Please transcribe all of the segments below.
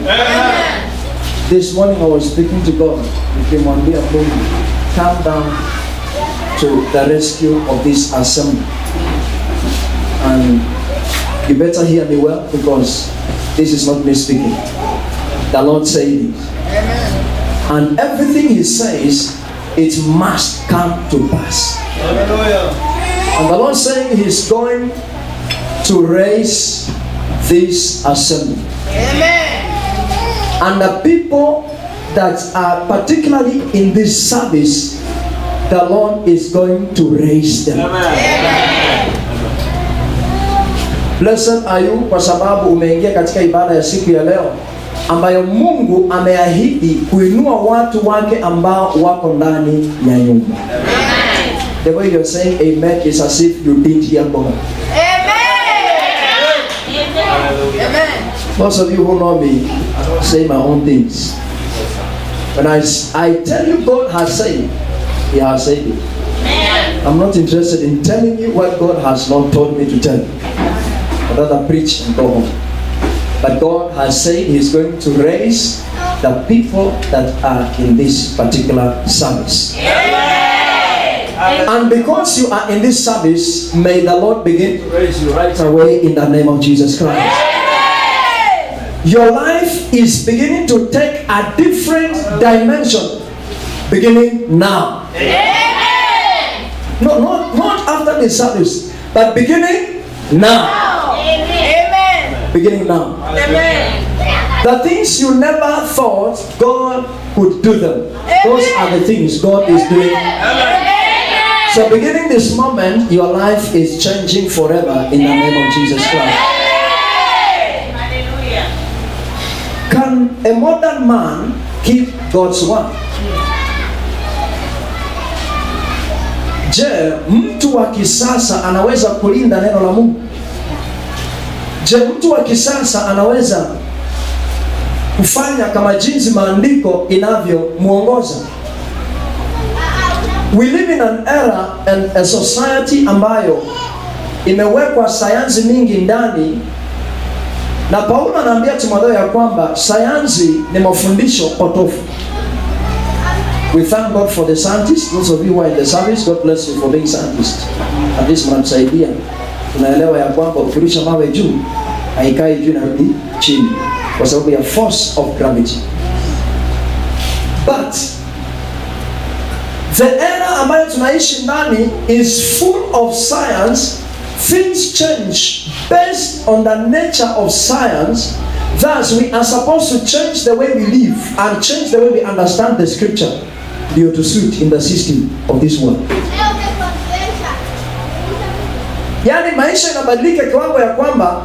Amen. This morning I was speaking to God. Nikimwambia Mungu, come down to the rescue of this assembly. And you better hear me well, because this is not me speaking. The Lord said it. Amen. And everything He says, it must come to pass. Hallelujah. And the Lord saying He's going to raise this assembly. Amen. And the people that are particularly in this service, the Lord is going to raise them. Amen. Blessed are you kwa sababu umeingia katika ibada ya siku ya leo ambayo Mungu ameahidi kuinua watu wake ambao wako ndani ya nyumba. The way you're saying amen is as if you did hear God. Amen. Amen. Most of you who know me, I don't say my own things. When I tell you God has said, He has said it. I'm not interested in telling you what God has not told me to tell you. I'd rather preach and go home. But God has said He's going to raise the people that are in this particular service. And because you are in this service, may the Lord begin to raise you right away in the name of Jesus Christ. Your life is beginning to take a different dimension beginning now. No, not after the service, but beginning now. Amen. Beginning now. Amen. The things you never thought God could do them, those are the things God is doing. So beginning this moment, your life is changing forever in the name of Jesus Christ. Hallelujah. Can a modern man keep God's word? Je, mtu wa kisasa anaweza kulinda neno la Mungu? Je, mtu wa kisasa anaweza kufanya kama jinsi maandiko inavyomuongoza? We live in an era and a society ambayo imewekwa sayansi mingi ndani, na Paulo anaambia Timotheo ya kwamba sayansi ni mafundisho potofu. We thank God for the scientists. Those of you who are in the service, God bless you for being scientists. At least mnamsaidia. Tunaelewa ya kwamba ukirusha mawe juu haikai juu na rudi chini kwa sababu ya force of gravity. But the era ambayo tunaishi ndani is full of science. Things change based on the nature of science. Thus, we are supposed to change the way we live and change the way we understand the scripture due to suit in the system of this world. Yani maisha inabadilika kiwango ya kwamba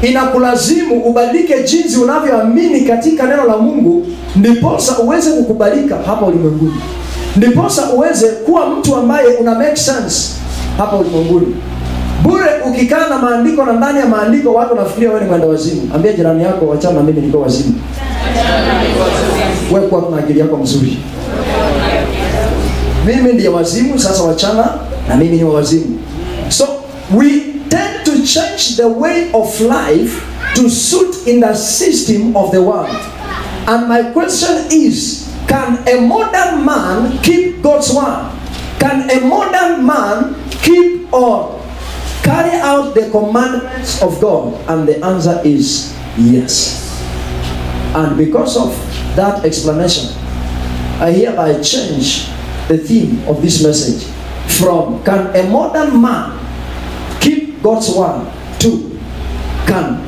inakulazimu ubadilike jinsi unavyoamini katika neno la Mungu, ndiposa uweze kukubalika hapa ulimwenguni. Ndiposa uweze kuwa mtu ambaye una make sense hapa ulimwenguni. Bure ukikaa na maandiko na ndani ya maandiko watu wanafikiria wewe ni mwenda wazimu. Ambia jirani yako, wachana na mimi niko wazimu. Wewe kwa akili yako mzuri. Mimi ndiye wazimu, sasa wachana na mimi ni wazimu. So we tend to change the way of life to suit in the system of the world. And my question is, can a modern man keep God's word? Can a modern man keep or carry out the commandments of God? And the answer is yes. And because of that explanation, I hereby change the theme of this message from can a modern man keep God's word to can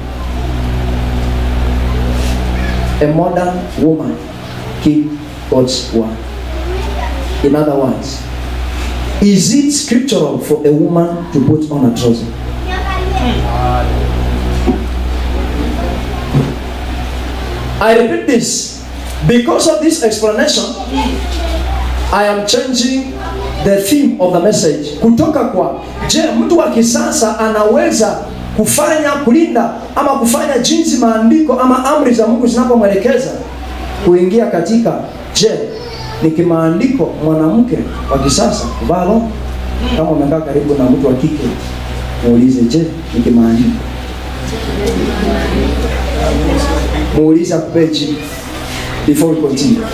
a modern woman keep God's word. In other words, is it scriptural for a woman to put on a trouser? I repeat this. Because of this explanation, I am changing the theme of the message. Kutoka kwa, je, mtu wa kisasa anaweza kufanya kulinda ama kufanya jinsi maandiko ama amri za Mungu zinapomwelekeza kuingia katika, je, ni kimaandiko mwanamke wa kisasa kuvaa longi? Kama umekaa karibu na mtu wa kike, muulize, je, ni kimaandiko? muulize akupe jibu before we continue.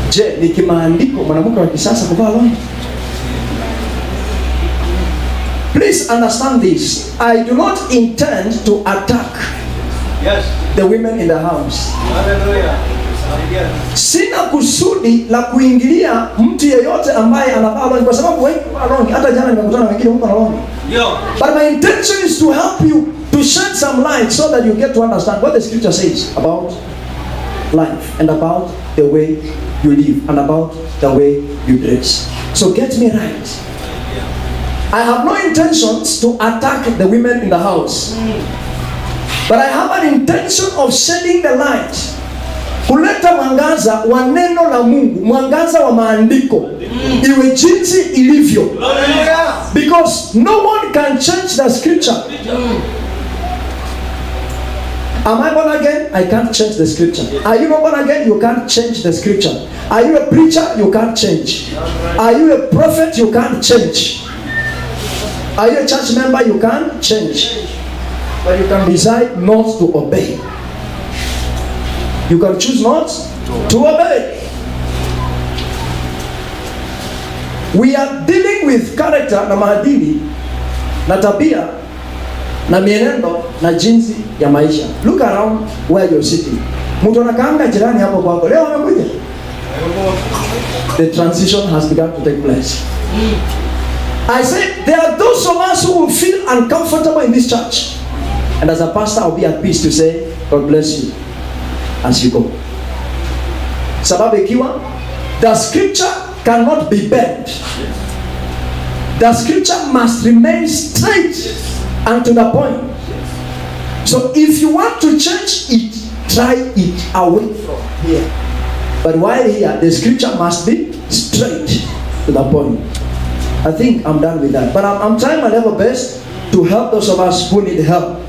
Je, ni kimaandiko mwanamke wa kisasa kuvaa longi? Please understand this. I do not intend to attack the women in the house. Sina kusudi la kuingilia mtu yeyote ambaye anavaa longi, kwa sababu wengi wanavaa longi. Hata jana nimekutana na wengine wanavaa longi. But my intention is to help you to shed some light so that you get to understand what the scripture says about life and about the way you live and about the way you dress. So get me right. I have no intentions to attack the women in the house, but I have an intention of shedding the light, kuleta mwangaza wa neno la Mungu, mwangaza wa maandiko iwe jinsi ilivyo, because no one can change the scripture. Am I born again? I can't change the scripture. Are you not born again? You can't change the scripture. Are you a preacher? You can't change. Are you a prophet? You can't change. Are you a church member? You can't change. But you can decide not to obey. You can choose not to obey. We are dealing with character na maadili na tabia na mienendo na jinsi ya maisha. Look around where you're sitting. Mtu anakaanga jirani hapo kwako. Leo anakuja. The transition has begun to take place. I said there are those of us who will feel uncomfortable in this church. And as a pastor, I'll be at peace to say, God bless you as you go. Sababu ikiwa, the scripture cannot be bent. The scripture must remain straight and to the point. So if you want to change it, try it away from here. But while here, the scripture must be straight to the point. I think I'm done with that. But I'm trying my level best to help those of us who need help.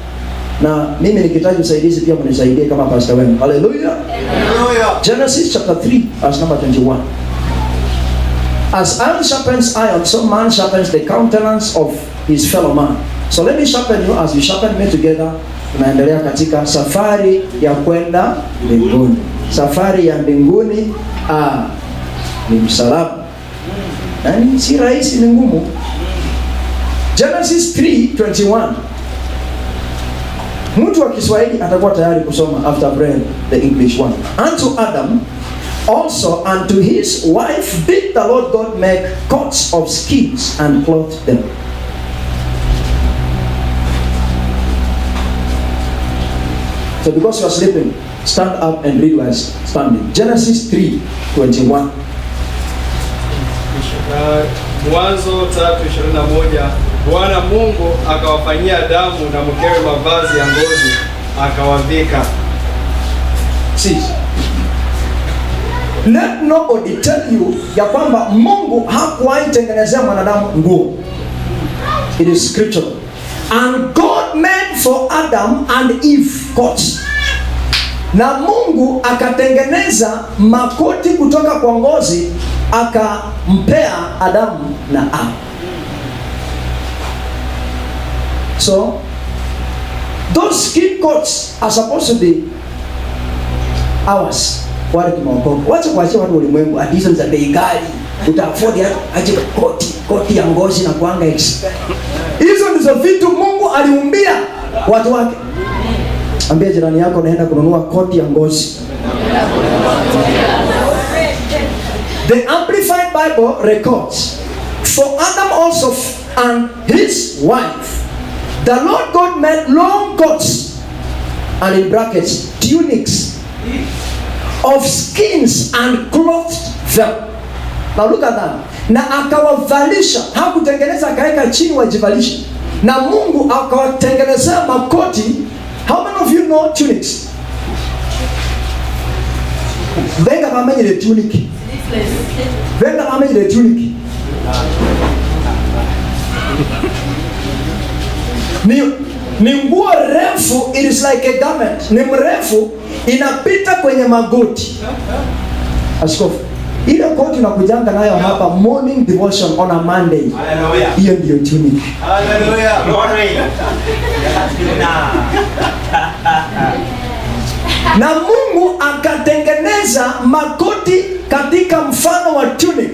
Na mimi nikitaji usaidizi pia mnisaidie kama pastor wenu. Hallelujah. Hallelujah. Genesis chapter 3 verse number 21. As iron sharpens iron, so man sharpens the countenance of his fellow man. So let me sharpen you as you sharpen me together. Tunaendelea katika safari ya kwenda mbinguni. Safari ya mbinguni ni msalaba. Yaani si rahisi, ni ngumu. Genesis 3:21. Mtu wa Kiswahili atakuwa tayari kusoma after read the English one. Unto Adam also and to his wife did the Lord God make coats of skins and clothed them. So because you are sleeping, stand up and read while standing. Genesis 3:21. Mwanzo 3:21. Bwana Mungu akawafanyia Adamu na mkewe mavazi ya ngozi akawavika. See, let nobody tell you ya kwamba Mungu hakuwahi tengenezea mwanadamu nguo. It is scriptural. And God made for Adam and Eve coats. Na Mungu akatengeneza makoti kutoka kwa ngozi akampea Adamu na Hawa. So those skin coats are supposed to be ours. Wale tumeokoka. Wacha kuachia watu ulimwengu hizo za bei ghali. Utaaford aje koti ya ngozi na kuanga expert. Hizo ndizo vitu Mungu aliumbia watu wake. Ambia jirani yako naenda kununua koti ya ngozi. The Amplified Bible records, for Adam also and his wife, the Lord God made long coats, and in brackets, tunics, of skins and clothed them. Now look at that. Na akawavalisha, hakutengeneza akaweka chini wajivalisha. Na Mungu akawatengenezea makoti. How many of you know tunics? Venga mama ile tunic. Venga mama ile tunic. Ni nguo refu, it is like a garment. Ni mrefu, inapita kwenye magoti. Askofu, ile koti unakujanga nayo hapa morning devotion on a Monday. Hallelujah. Hiyo ndio tunic. Hallelujah. Na Mungu akatengeneza makoti katika mfano wa tunic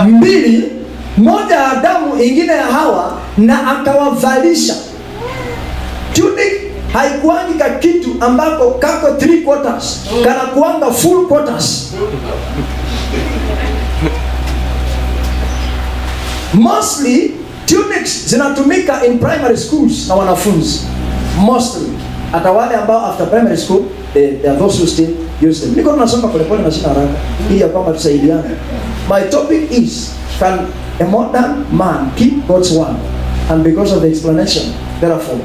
mbili, moja ya Adamu ingine ya Hawa, na akawavalisha. Tunic haikuangi ka kitu ambako kako 3/4, kana kuanga full quarters. Mostly tunics zinatumika in primary schools na wanafunzi. Mostly hata wale ambao after primary school they are those who still use them. Niko nasoma polepole na sina haraka ili ya kwamba tusaidiane. My topic is, can a modern man keep God's word? And because of the explanation, therefore,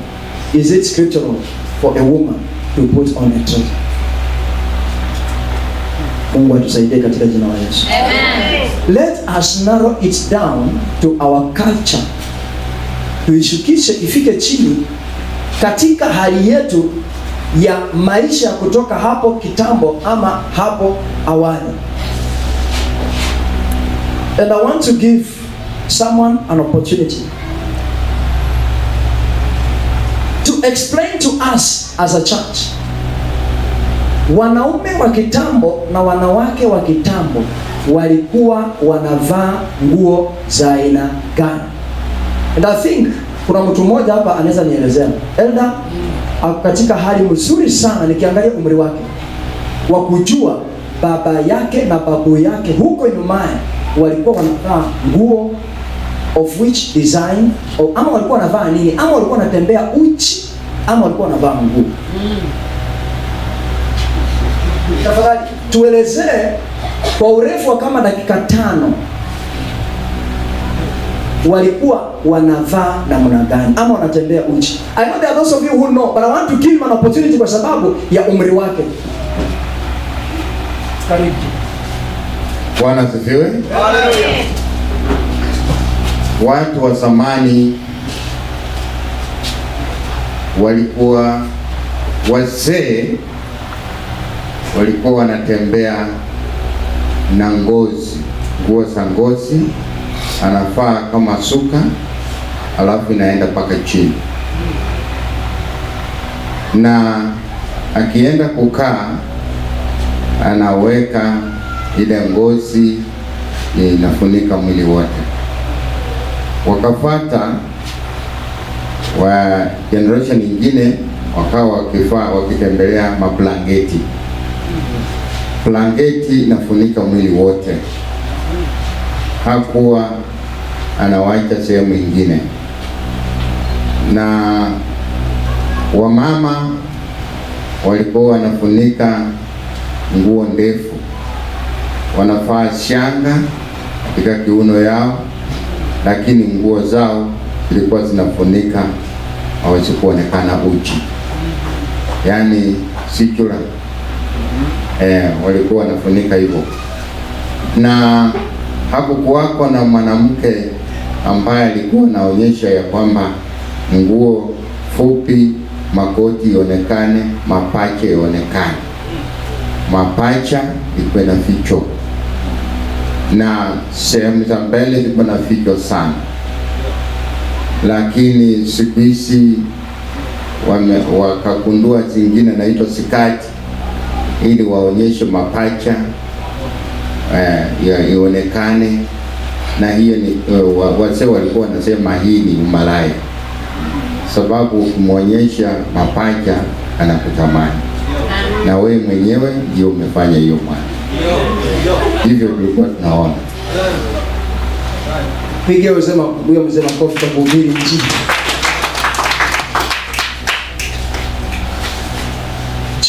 is it scriptural for a woman to put on a trouser? Mungu atusaidie katika jina la Yesu. Amen. Let us narrow it down to our culture. Tuishukishe ifike chini katika hali yetu ya maisha kutoka hapo kitambo ama hapo awali. And I want to give someone an opportunity to explain to us as a church. Wanaume wa kitambo na wanawake wa kitambo walikuwa wanavaa nguo za aina gani? And I think kuna mtu mmoja hapa anaweza nielezea. Elda katika hali mzuri sana nikiangalia umri wake wa kujua baba yake na babu yake huko nyumaye walikuwa wanavaa nguo of which design, ama walikuwa wanavaa nini, ama walikuwa wanatembea uchi, ama walikuwa wanavaa nguo. Tafadhali tuelezee kwa urefu wa kama dakika 5 walikuwa wanavaa namna gani, ama wanatembea uchi. I know there are those of you who know, but I want to give him an opportunity kwa sababu ya umri wake. Karibu. Bwana asifiwe. Hallelujah. Watu wa zamani walikuwa wazee, walikuwa wanatembea na ngozi, nguo za ngozi, anafaa kama suka, alafu inaenda paka chini, na akienda kukaa anaweka ile ngozi inafunika mwili wote. Wakafata wa generation nyingine wakawa wakitembelea mablangeti. Blanketi inafunika mwili wote, hakuwa anawacha sehemu nyingine. Na wamama walikuwa wanafunika nguo ndefu, wanafaa shanga katika kiuno yao, lakini nguo zao zilikuwa zinafunika hawezi kuonekana uchi, yani sikula. Walikuwa wanafunika hivyo. Na hakukuwako na mwanamke ambaye alikuwa anaonyesha ya kwamba nguo fupi, makoti ionekane, mapacha ionekane. Mapacha ilikuwa na ficho na sehemu za mbele ilikuwa na ficho sana. Lakini siku hizi wakagundua zingine naitwa sikati, ili waonyeshe mapacha ionekane. Na hiyo ni wazee walikuwa wanasema hii ni umalaya, sababu kumwonyesha mapacha anakutamani, na wewe mwenyewe ndio umefanya hiyo mwana. Hivyo tulikuwa tunaona. Pigia usema huyo mzee makofi kwa kuhubiri injili.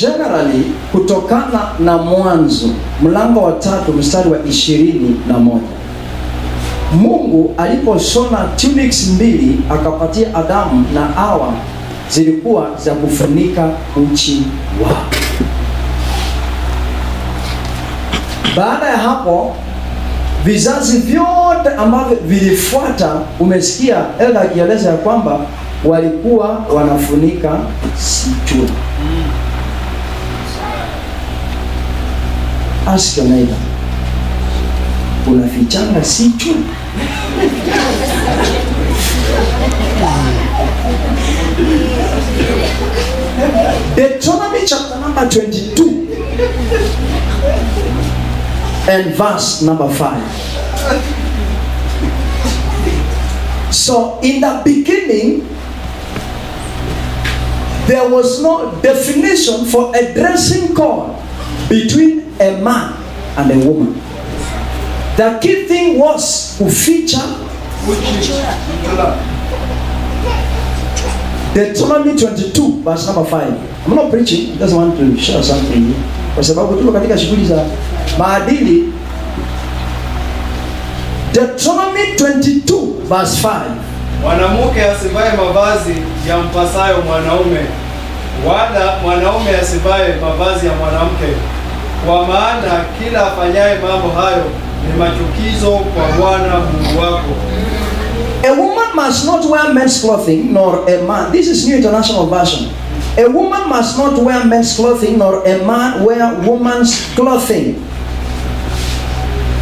Generally, kutokana na Mwanzo mlango wa 3 mstari wa 21, Mungu aliposhona tunics mbili akapatia Adamu na Hawa, zilikuwa za kufunika uchi wao. Baada ya hapo vizazi vyote ambavyo vilifuata, umesikia Elda akieleza ya kwamba walikuwa wanafunika kichwa. Ask your neighbor, unafichanga kichwa? Deuteronomy chapter number 22 and verse number 5. So in the beginning, there was no definition for a dressing code between a man and a woman. The key thing was to feature Deuteronomy 22 verse number 5. I'm not preaching, I just want to share something here. Kwa sababu tuko katika shughuli za maadili. Deuteronomy 22 verse 5. Mwanamke asivae mavazi ya mpasayo mwanaume, wala mwanaume asivae mavazi ya mwanamke, kwa maana kila afanyaye mambo hayo ni machukizo kwa Bwana Mungu wako. A woman must not wear men's clothing, nor a man. This is New International Version. A woman must not wear men's clothing, nor a man wear woman's clothing.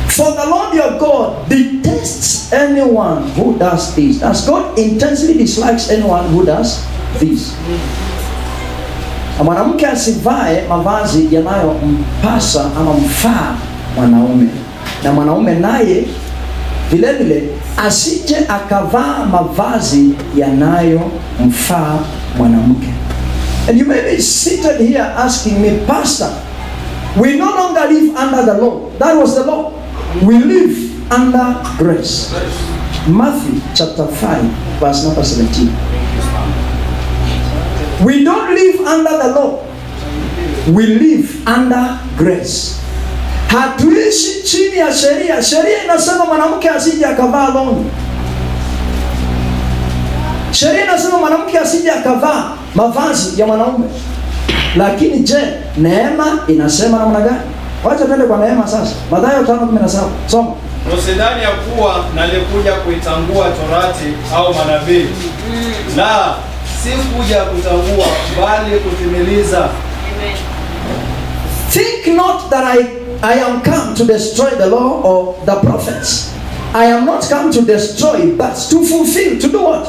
For the Lord your God detests anyone who does this. As God intensely dislikes anyone who does this. Mwanamke asivae mavazi yanayompasa ama mfaa mwanaume, na mwanaume naye vile vile asije akavaa mavazi yanayomfaa mwanamke. And you may be seated here asking me, Pastor, we no longer live under the law. That was the law. We live under grace. Matthew chapter 5 verse number 17. We don't live under the law. We live under grace. Hatuishi chini ya sheria. Sheria inasema mwanamke asije akavaa longi. Sheria inasema mwanamke asije akavaa mavazi ya mwanaume. Lakini je, neema inasema namna gani? Wacha twende kwa neema sasa. Mathayo 5:17. Soma. Usidhani ya kuwa nalikuja kuitangua torati au manabii. La, si kuja kutangua bali kutimiliza. Think not that I am come to destroy the law or the prophets. I am not come to destroy, but to fulfill. To do what?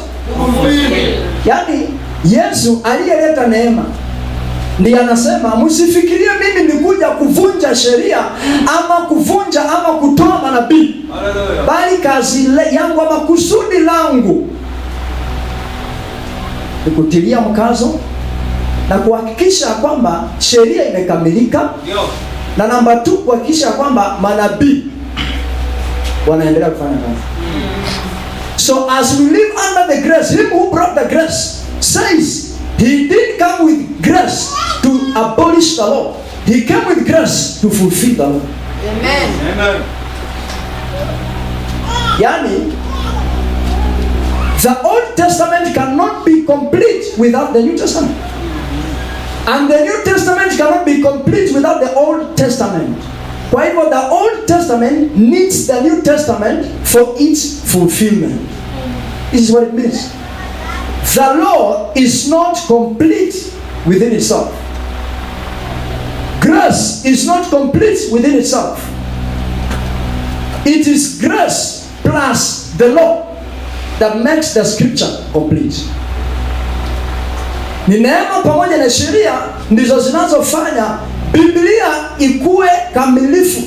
Yani Yesu aliyeleta neema ndiye anasema msifikirie mimi nikuja kuvunja sheria ama kuvunja ama kutoa manabii, bali kazi yangu ama kusudi langu ni kutilia mkazo na kuhakikisha kwamba sheria imekamilika, na namba 2 kuhakikisha kwamba manabii wanaendelea kufanya kazi. So as we live under the grace, him who brought the grace says he didn't come with grace to abolish the law. He came with grace to fulfill the law. Amen. Amen. Yani, the Old Testament cannot be complete without the New Testament. And the New Testament cannot be complete without the Old Testament. Kwa hivyo, the Old Testament needs the New Testament for its fulfillment. This is what it means. The law is not complete within itself. Grace is not complete within itself. It is grace plus the law that makes the scripture complete. Ni neema pamoja na sheria ndizo zinazofanya Biblia ikuwe kamilifu.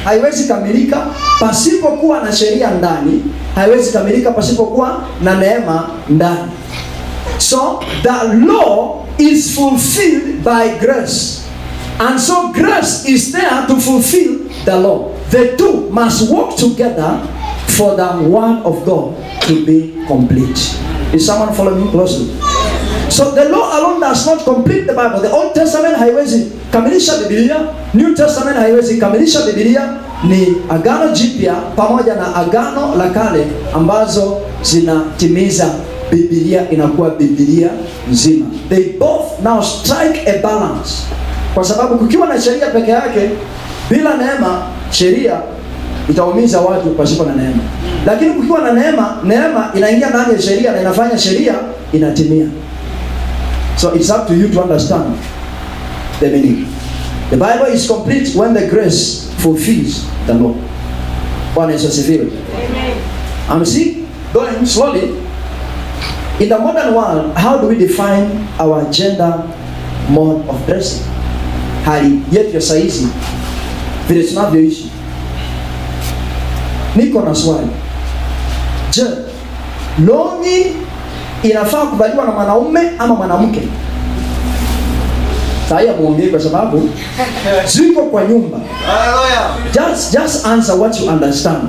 Haiwezi kamilika pasipokuwa na sheria ndani, haiwezi kamilika pasipokuwa na neema ndani. So the law is fulfilled by grace. And so grace is there to fulfill the law. The two must work together for the word of God to be complete. Is someone following me closely? So the law alone does not complete the Bible. The Old Testament haiwezi kamilisha Biblia, New Testament haiwezi kamilisha Biblia. Ni Agano Jipya pamoja na Agano la Kale ambazo zinatimiza Biblia, inakuwa Biblia nzima. They both now strike a balance. Kwa sababu kukiwa na sheria peke yake bila neema, sheria itaumiza watu pasipo na neema. Lakini kukiwa na neema, neema inaingia ndani ya sheria na inafanya sheria inatimia. So it's up to you to understand the meaning. The Bible is complete when the grace fulfills the law. Bwana Yesu asifiwe. I'm going slowly. In the modern world, how do we define our gender mode of dressing? hali yetu ya saizi vile tunavyoishi. Niko na swali. Je, longi inafaa kuvaliwa na mwanaume ama mwanamke? Saya muongee kwa sababu ziko kwa nyumba. Hallelujah. Just answer what you understand.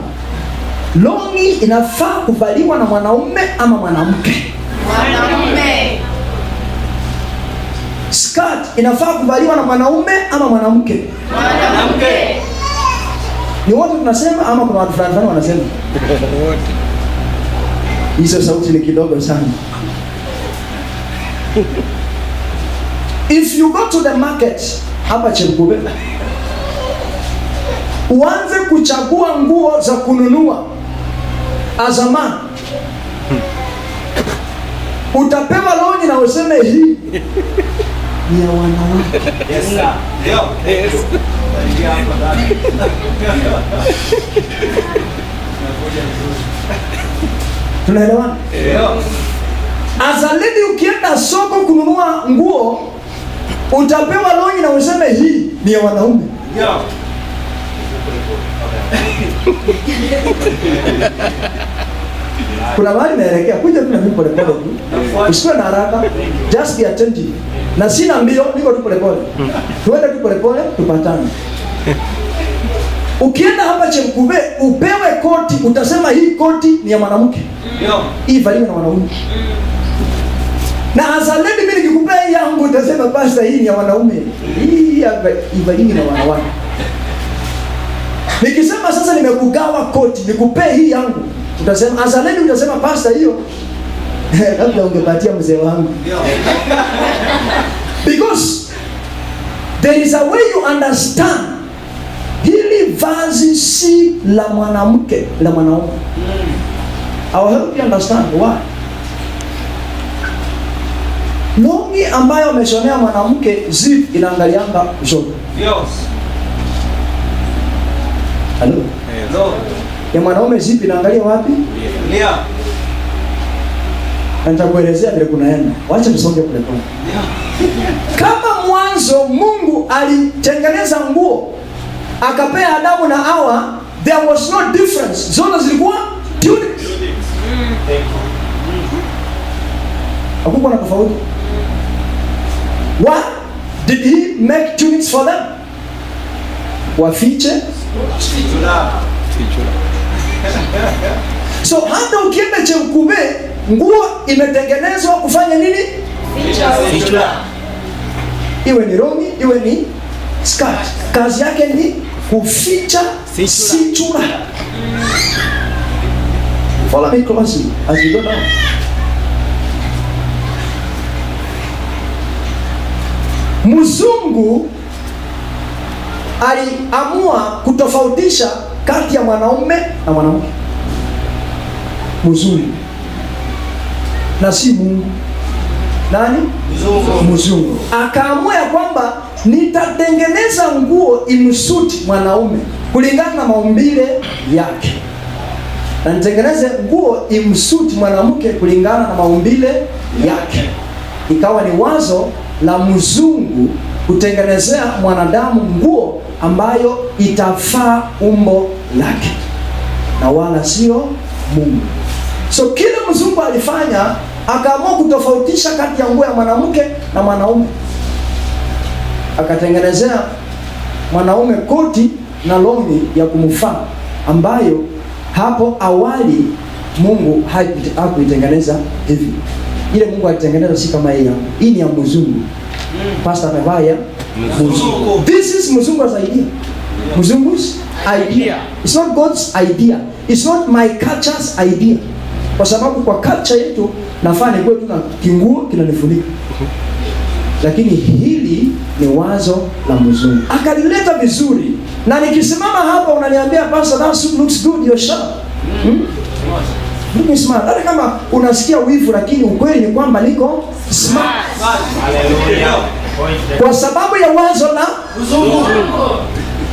Longi inafaa kuvaliwa na mwanaume ama mwanamke? Mwanaume. Skirt inafaa kuvaliwa na mwanaume ama mwanamke? Mwanamke. Ni wote tunasema ama kuna watu fulani wanasema? Wote. Hizo sauti ni kidogo sana. If you go to the market hapa Chemkube, uanze kuchagua nguo za kununua as a man, utapewa longi na useme hii ni ya wanawake. Yes sir. Yes. Tunaelewana? As a lady ukienda soko kununua nguo, utapewa longi na useme hii ni ya wanaume. Kuna mahali naelekea, kuja tu na mimi pole pole tu. Usiwe na haraka, just be attentive. Na sina mbio, niko tu pole pole. Tuende tu pole pole tupatane. Ukienda hapa Chemkube upewe koti, utasema hii koti ni ya mwanamke. Hii valiwe na wanaume. Na as a lady mimi nikikupea hii yangu utasema pastor hii ni ya wanaume. Hii valiwe na wanawake. Nikisema sasa nimekugawa koti, nikupee hii yangu, utasema as a lady utasema pastor hiyo labda ungepatia mzee wangu. Because there is a way you understand. Hili vazi si la mwanamke, la mwanaume. I will help you understand why. Longi ambayo ameshonea mwanamke zip inaangalianga kushoto. Yes. Hello? Hello. Ya mwanaume zip inaangalia wapi? Yeah. Nitakuelezea vile kunaenda. Wacha tusonge pole pole. Kama mwanzo Mungu alitengeneza nguo akapea Adamu na Hawa, there was no difference. Zote zilikuwa tunics. Hakukuwa na tofauti. Why did he make tunics for them? Wafiche. So hata ukienda Chemkube, nguo imetengenezwa kufanya nini? Fichura. Iwe ni longi, iwe ni skirt. Kazi yake ni kuficha fichura. Follow me closely as we go down. Mzungu aliamua kutofautisha kati ya mwanaume na mwanamke. Mzungu. Na si Mungu. Nani? Mzungu. Akaamua ya kwamba nitatengeneza nguo imsuti mwanaume kulingana na maumbile yake, na nitengeneze nguo imsuti mwanamke kulingana na maumbile yake. Ikawa ni wazo la mzungu kutengenezea mwanadamu nguo ambayo itafaa umbo lake na wala sio Mungu. So kile mzungu alifanya, akaamua kutofautisha kati ya nguo ya mwanamke na mwanaume. Akatengenezea mwanaume koti na longi ya kumfaa, ambayo hapo awali Mungu hakuitengeneza hivi. Ile Mungu alitengeneza si kama hii. Hii ni ya mzungu. Pastor amevaa ya mzungu. This is mzungu's idea. Mzungu's idea. It's not God's idea. It's not my culture's idea. Kwa sababu kwa culture yetu nafaa ni kwetu na kinguo kinanifunika. Lakini hili ni wazo la mzungu. Akalileta vizuri. Na nikisimama hapa unaniambia pastor that suit looks good, you're sharp. Looking smart. Hata kama unasikia wivu, lakini ukweli ni kwamba niko smart. Hallelujah. Kwa sababu ya wazo la mzungu.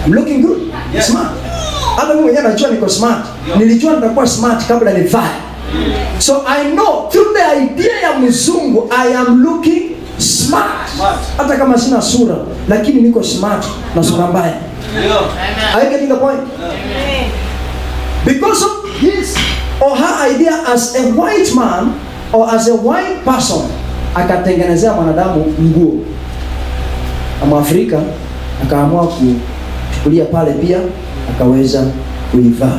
I'm looking good. Yes. Smart. Hata mimi mwenyewe najua niko smart. Nilijua nitakuwa smart kabla nivae. So I know through the idea ya mzungu I am looking smart. Hata kama sina sura, lakini niko smart na sura mbaya. Are you getting the point? Because of his or her idea as a white man or as a white person, akatengenezea mwanadamu nguo. Mwafrika akaamua kuchukulia pale pia akaweza kuivaa.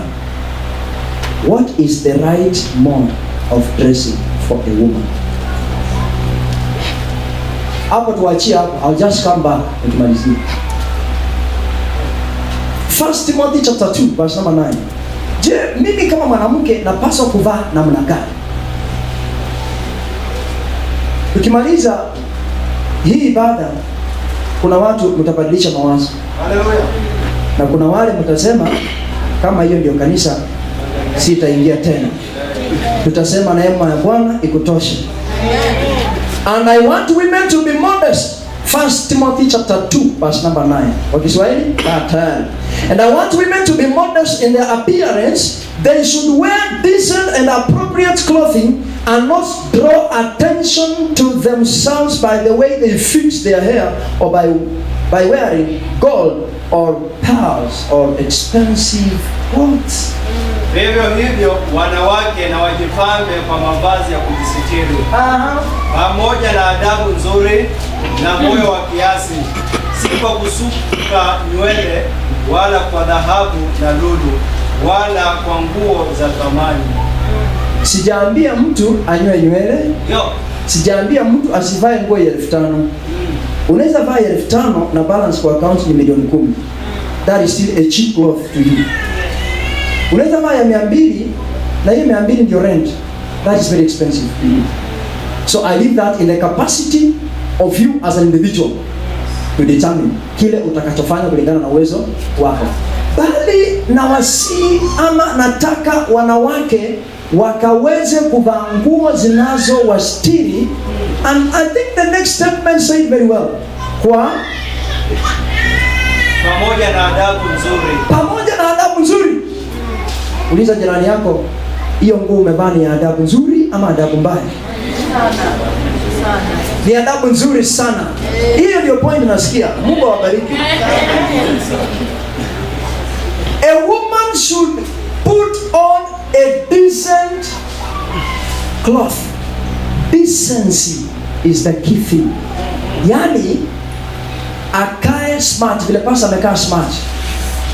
What is the right mode of dressing for a woman? Hapo tuachie hapo. I'll just come back nikimalizia. 1 Timothy chapter 2 verse number 9. Je, mimi kama mwanamke napaswa kuvaa namna gani? Tukimaliza hii ibada, kuna watu mtabadilisha mawazo. Haleluya. Na kuna wale mtasema kama hiyo ndio kanisa sitaingia tena. Tutasema neema ya Bwana ikutoshe. And I want women to be modest. 1 Timothy chapter 2 verse number 9. Kwa Kiswahili? And I want women to be modest in their appearance. They should wear decent and appropriate clothing and not draw attention to themselves by the way they fix their hair or by wearing gold or pearls or expensive clothes. Vivyo hivyo wanawake na wajipambe kwa mavazi ya kujisitiri, pamoja na adabu nzuri na moyo wa kiasi, si kwa kusuka nywele wala kwa dhahabu na lulu wala kwa nguo za thamani. Sijaambia mtu anyoe nywele. Sijaambia mtu asivae nguo ya 5,000. Unaweza vaa 5,000 na balance kwa account ni milioni 10. That is still a cheap cloth to you. Unaweza vaa ya 200 na hiyo 200 ndio rent. That is very expensive to you. So I leave that in the capacity of you as an individual to determine kile utakachofanya kulingana na uwezo wako. Bali na wasi ama nataka wanawake wakaweze kuvaa nguo zinazo wastiri. And I think the next statement said very well. Kwa pamoja na adabu nzuri. Pamoja na adabu nzuri. Uliza jirani yako, hiyo nguo umevaa ni adabu nzuri ama adabu mbaya? Ni adabu nzuri sana. Hiyo ndio point nasikia. Mungu awabariki. A woman should put on a decent cloth. Decency is the key thing. Yani akae smart, vile pasa amekaa smart.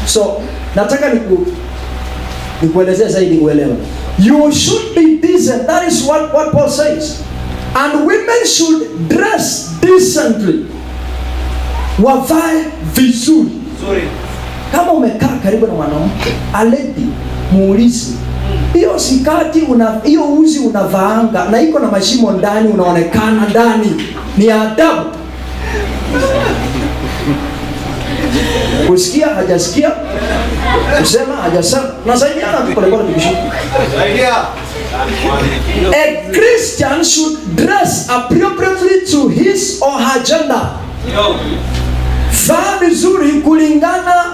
So nataka nikuelezea zaidi uelewe. You should be decent. That is what Paul says. And women should dress decently. Wavae vizuri. Kama umekaa karibu na mwanamke, aledi muulize, hiyo sikati hiyo uzi unavaanga na iko na mashimo ndani, unaonekana ndani, ni adabu? Kusikia hajasikia, kusema hajasema, na saidiana tu pole pole tukishuka. A Christian should dress appropriately to his or her gender. Vaa vizuri kulingana.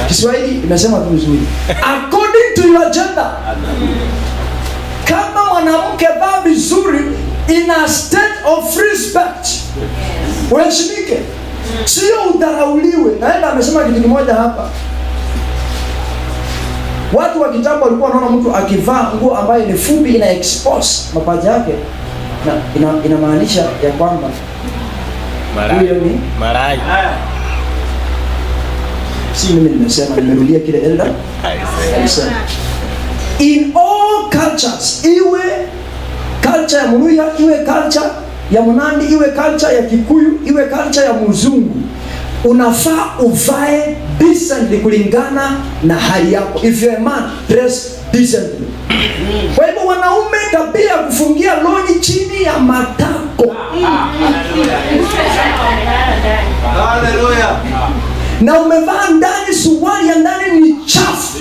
Kiswahili imesema tu vizuri. According to your gender. Kama mwanamke vaa vizuri in a state of respect. Uheshimike. Sio udharauliwe. Naenda amesema kitu kimoja hapa. Watu wa kitambo walikuwa wanaona mtu akivaa nguo ambayo ni fupi ina expose mapaja yake, na inamaanisha ya kwamba huyo ni marai. Si mimi nimesema, nimerudia kile elder alisema. In all cultures, iwe culture ya Muluya, iwe culture ya Munandi, iwe culture ya Kikuyu, iwe culture ya Muzungu, unafaa uvae decently kulingana na hali yako. If you're a man, dress decently. Kwa hivyo wanaume tabia kufungia longi chini ya matako. Haleluya. Na umevaa ndani suruali ya ndani ni chafu.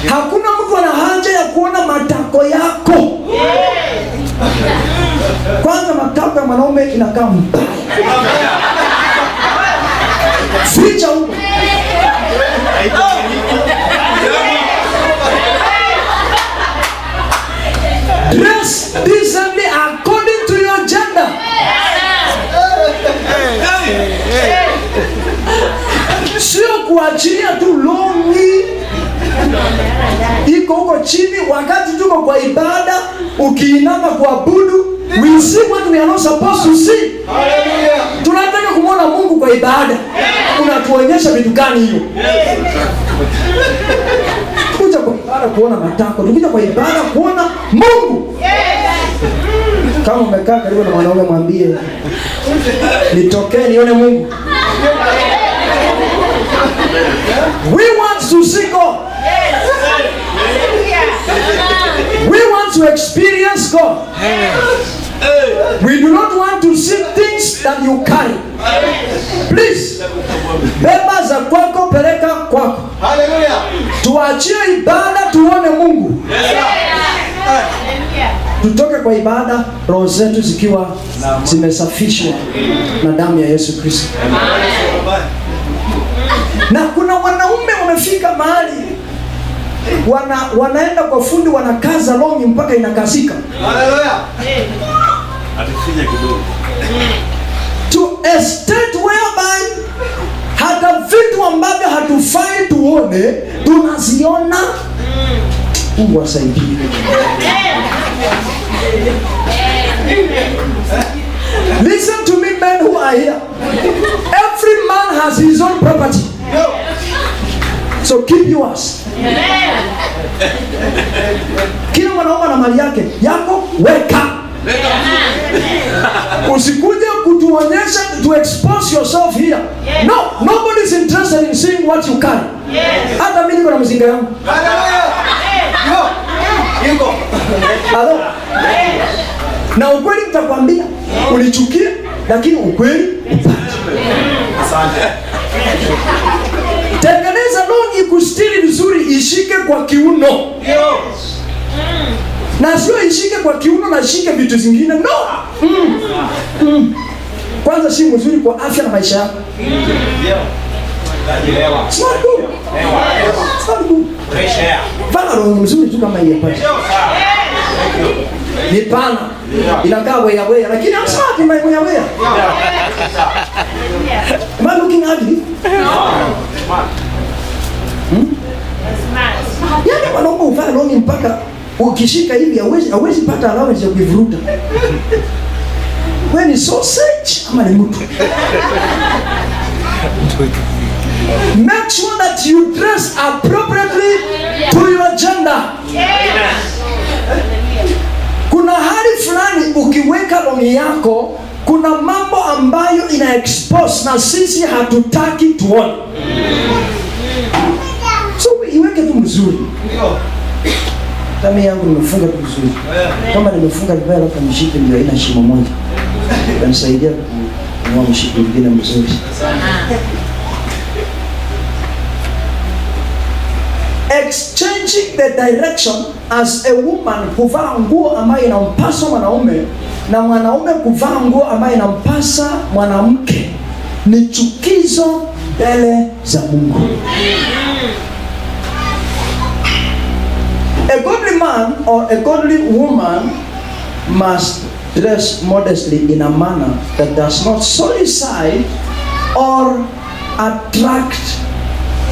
Hakuna mtu ana haja ya kuona matako yako. Kwanza matako ya mwanaume inakaa mbaya. Ficha huko. kuachilia tu longi iko huko chini wakati tuko kwa ibada, ukiinama kuabudu. We see what we are not supposed to see. Hallelujah. Tunataka kumwona Mungu kwa ibada. Unatuonyesha vitu gani hiyo? Kuja kwa ibada kuona matako, tukija kwa ibada kuona Mungu. Kama umekaa karibu na mwanaume mwambie, nitokee nione Mungu. We want to see God. We want to experience God. We do not want to see things that you carry. Please, beba za kwako, peleka kwako. Hallelujah. Tuachie ibada tuone Mungu. Tutoke kwa ibada roho zetu zikiwa zimesafishwa na damu ya Yesu Kristo. Na kuna wanaume wamefika mahali wanaenda kwa fundi, wanakaza longi mpaka inakasika. Hallelujah. Atufinya kidogo. To a state whereby hata vitu ambavyo hatufai tuone tunaziona. Mungu asaidie. Listen to me, men who are here. Every man has his own property. So keep yours. Kila mwanaume ana mali yake. Yako weka. Usikuje kutuonyesha to expose yourself here. No, nobody is interested in seeing what you carry. Hata mimi niko na mzinga yangu. Hallelujah. Yuko. Hello. Na ukweli nitakwambia, ulichukia lakini ukweli upate. Asante. Tengeneza longi kustiri vizuri, ishike kwa kiuno. Yo. Na sio ishike kwa kiuno na ishike vitu zingine. No. Kwanza si mzuri kwa afya na maisha yako. It's not good. It's not good. Vala longi mzuri tu kama hii hapa. Ni pana. Inakaa weya lakini I'm smart in my weya. Am I looking ugly? Yaani wanaume uvaa longi mpaka ukishika hivi hauwezi pata allowance ya kuivuruta. Wewe ni sausage ama ni mtu? Make sure that you dress appropriately to your gender. Kuna hali fulani ukiweka longi yako, kuna mambo ambayo ina expose na sisi hatutaki tuone. So iweke tu mzuri. Kama yangu nimefunga tu mzuri. Kama nimefunga vibaya hapa mshipe ndio ina shimo moja. Itanisaidia kununua mshipe mwingine mzuri. Exchanging the direction as a woman kuvaa nguo ambayo inampasa mwanaume na mwanaume kuvaa nguo ambayo inampasa mwanamke ni chukizo mbele za Mungu. A godly man or a godly woman must dress modestly in a manner that does not solicit or attract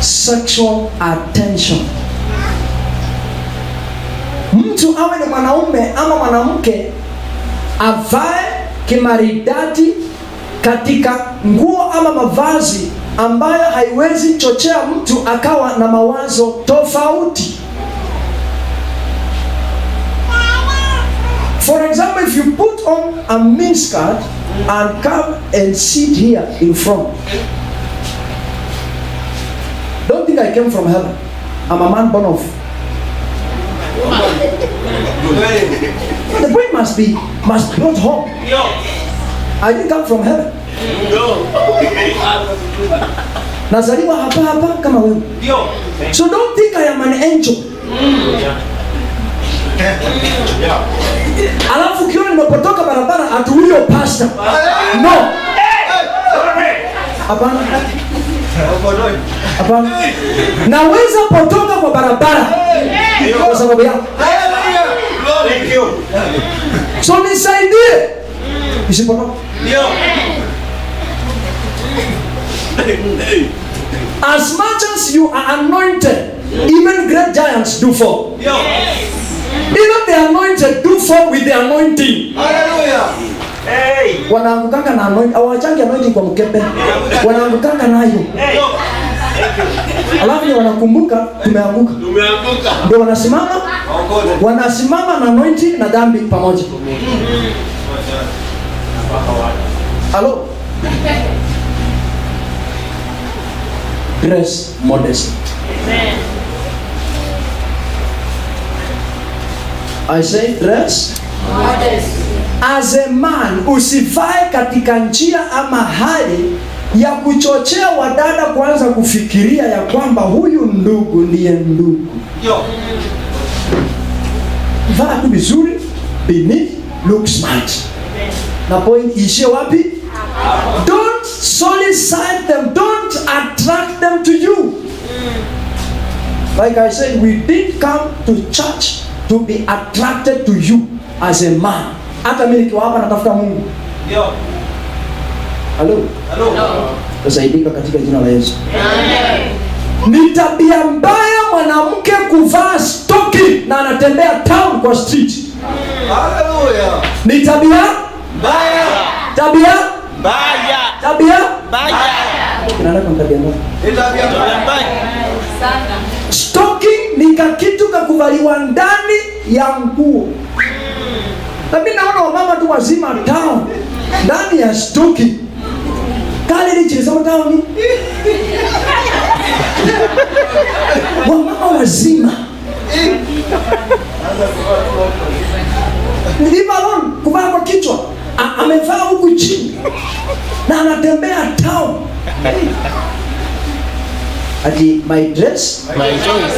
sexual attention. Mtu awe ni mwanaume ama mwanamke avae kimaridadi katika nguo ama mavazi ambayo haiwezi chochea mtu akawa na mawazo tofauti. For example, if you put on a miniskirt and come and sit here in front, don't think I came from heaven. I'm a man born of. The point must be brought home. I didn't come from heaven. Nazaliwa hapa kama wewe. So don't think I am an angel. Alafu kiona nimepotoka barabara atu huyo pastor. No. Hapana. Hapana. Naweza potoka kwa barabara kwa sababu yako. Thank you. So nisaidie. Nisipotoka. As much as you are anointed, even great giants do fall. Even the anointed do fall with the anointing. Hallelujah. Wanaangukanga na anointing, hawachangi anointing kwa mkebe. Wanaangukanga nayo. Alafu ni wanakumbuka tumeanguka. Ndio wanasimama na anointing na dhambi pamoja. Hello. Dress modest. Amen. I say dress modest. As a man, usivae katika njia ama hali ya kuchochea wadada kwanza kufikiria ya kwamba huyu ndugu ndiye ndugu. Vaa tu vizuri, beneath, look smart. Na point ishie wapi? Don't solicit them, don't attract them to you. Like I said, we didn't come to church to be attracted to you as a man. Hata mimi nikiwa hapa natafuta Mungu. Hello. Tusaidika katika jina la Yesu. Amen. Ni tabia mbaya mwanamke kuvaa stoki na anatembea town kwa street. Hallelujah. Ni tabia mbaya. Tabia mbaya. Tabia mbaya. Kinaleta tabia mbaya. Ni tabia mbaya. Sana. Stoking ni kitu kakuvaliwa ndani ya nguo. Na mimi naona wamama tu wazima town ndani ya stoki. Kale ni cheza town. Wamama wazima. Nibalon kuvaa kwa kichwa. Amevaa huku chini. Na anatembea town. Ati my dress, my choice.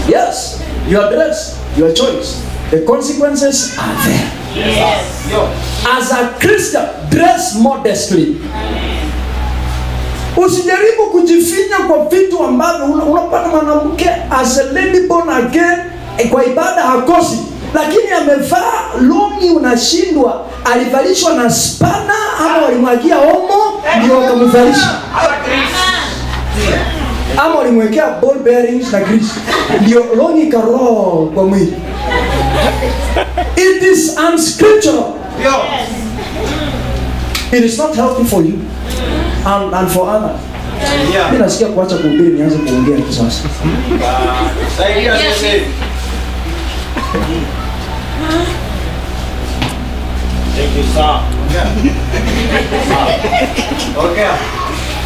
Yes, your dress, your choice. The consequences are there. Yes. As a Christian, dress modestly. Usijaribu kujifinya kwa vitu ambavyo unapata mwanamke as a lady born again kwa ibada hakosi, lakini amevaa longi, unashindwa alivalishwa na spana ama walimwagia omo ndio akamvalisha. Ama walimwekea ball bearings na grease ndio longi karoho kwa mwili. It is unscriptural. It is not healthy for you and for others. Mimi nasikia kuacha kuhubiri nianze kuongea tu sasa. Thank you, sir. Okay.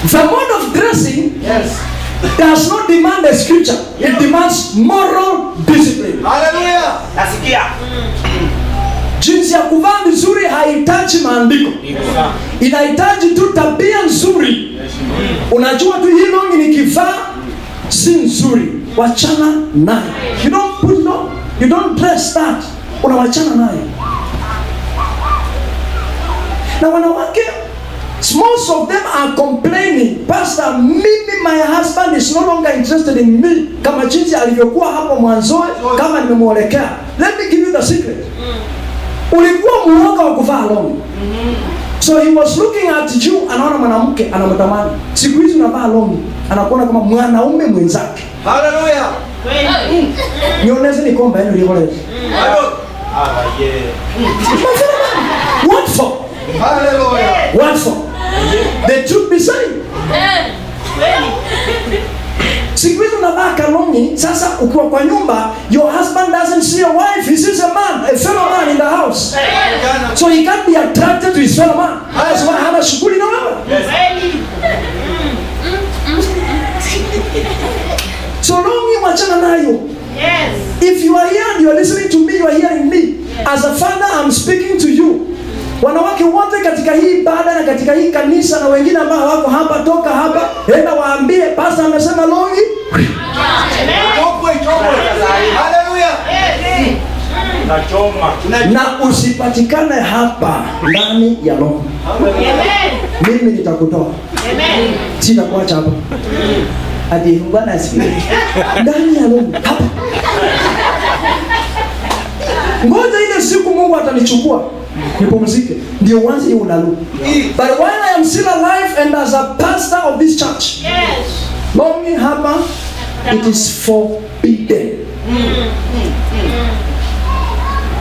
The mode of dressing does not demand a scripture. It demands moral discipline. Hallelujah. Nasikia. Jinsi ya kuvaa vizuri haihitaji maandiko. Inahitaji tu tabia nzuri. Unajua tu hii longi nikivaa si nzuri, wachana nayo. You don't put it on. You don't dress that. Unawachana nayo. Na wanawake, most of them are complaining, Pastor, mimi my husband is no longer interested in me kama jinsi alivyokuwa hapo mwanzo kama nimemuelekea. Let me give you the secret. Ulikuwa muoga wa kuvaa longi. So he was looking at you, anaona mwanamke anamtamani. Siku hizi unavaa longi, anakuona kama mwanaume mwenzake. Hallelujah. Nionyeshe ni komba yenu likoleza. What for? Hallelujah. What for? The truth be said. Siku hizi unavaa kalongi, sasa ukiwa kwa nyumba, your husband doesn't see your wife, he sees a man, a fellow man in the house. So he can't be attracted to his fellow man. That's why hana shughuli na wewe. So longi wachana nayo. Yes. If you are here and you are listening to me, you are hearing me. As a father, I'm speaking to you. Wanawake wote katika hii ibada na katika hii kanisa na wengine ambao wako hapa, toka hapa, enda waambie pastor amesema longi. Hallelujah. Na usipatikane hapa ndani ya longi. Mimi nitakutoa. Sitakuacha hapa. Hadi Bwana asifiwe. Ndani ya longi hapa. Ngoja ile siku Mungu atanichukua nipumzike, ndio uanze hiyo unalu. But while I am still alive and as a pastor of this church, longi hapa, it is forbidden.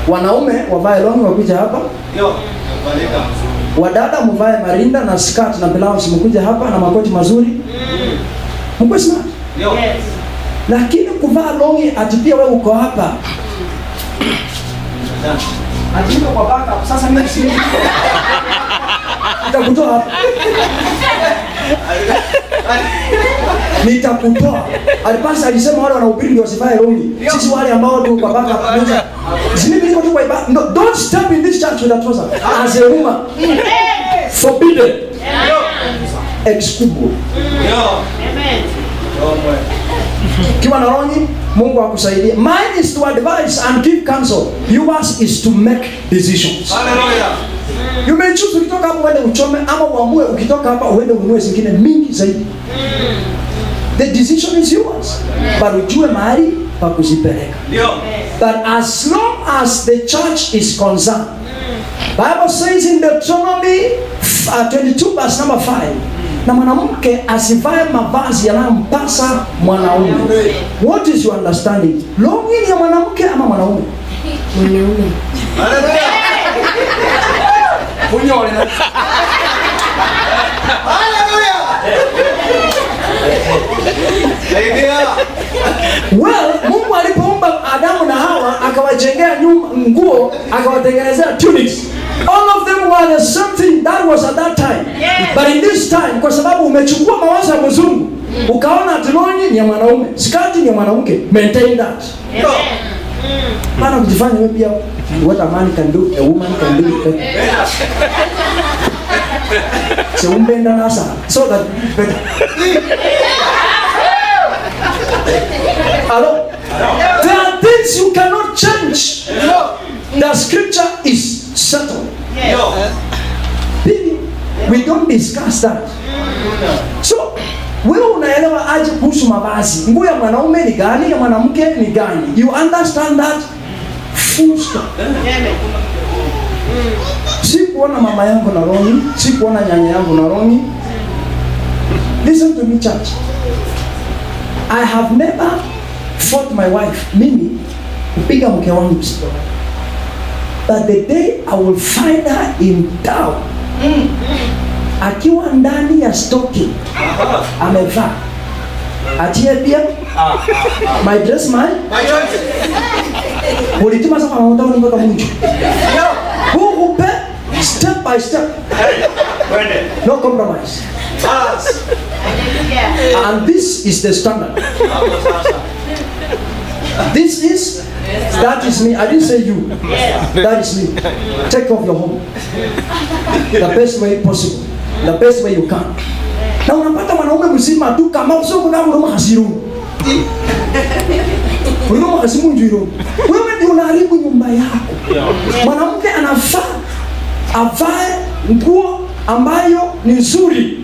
Wanaume wavae longi wakuja hapa. Wadada mvae marinda na skirt na blouse mkuja hapa na makoti mazuri. Mko smart? Lakini kuvaa longi ati pia wewe uko hapa. Ajinga kwa backup. Sasa mimi si nitakutoa hapa. Nitakutoa. Alipasa alisema wale wanahubiri ndio wasivae longi. Sisi wale ambao tuko kwa backup tunaweza. Mimi niko tu kwa ibada. No, don't step in this church with a trouser. As a woman. Forbidden. Excubul. Amen. Kiwa na longi, Mungu akusaidie. Mine is to advise and give counsel. Yours is to make decisions. Hallelujah. You may choose ukitoka hapo uende uchome ama uamue ukitoka hapa uende ununue zingine mingi zaidi. The decision is yours. But ujue mahali pa kuzipeleka. But as long as the church is concerned, Bible says in Deuteronomy 22 verse number 5, na mwanamke asivae mavazi yanayompasa mwanaume. What is your understanding? Longi ni ya mwanamke ama mwanaume? Mwanaume. Hallelujah. Well, Mungu alipoumba Adamu na Hawa akawajengea nguo, akawatengenezea tunics. All of them were the same thing. That was at that time. But in this time, kwa sababu umechukua mawazo ya mzungu, ukaona longi ni ya mwanaume, skati ni ya mwanamke, maintain that. Bana kujifanya wewe pia what a man can do, a woman can do. So umbenda nasa so that better. Hello? There are things you cannot change. The scripture is settled. We don't discuss that. So wewe unaelewa aje kuhusu mavazi? Nguo ya mwanaume ni gani, ya mwanamke ni gani? You understand that? Full stop. Sikuona mama yangu na longi, sikuona nyanya yangu na longi. Listen to me, church. I have never fought my wife. Mimi kupiga mke wangu sio. But the day I will find her in town, akiwa ndani ya stocking, amevaa atie pia my dress my ulitima sasa na undao mpaka mwisho. Who pay step by step. No compromise. And this is the standard. That is me. I didn't say you. That is me. Take off your home. The best way possible. The best way you can. Na unapata mwanaume mzima tu kama usio kuna mwanaume hasiru. Mwanaume hasimu njiro. Wewe ndio unaharibu nyumba yako. Mwanamke anafaa avae nguo ambayo ni nzuri.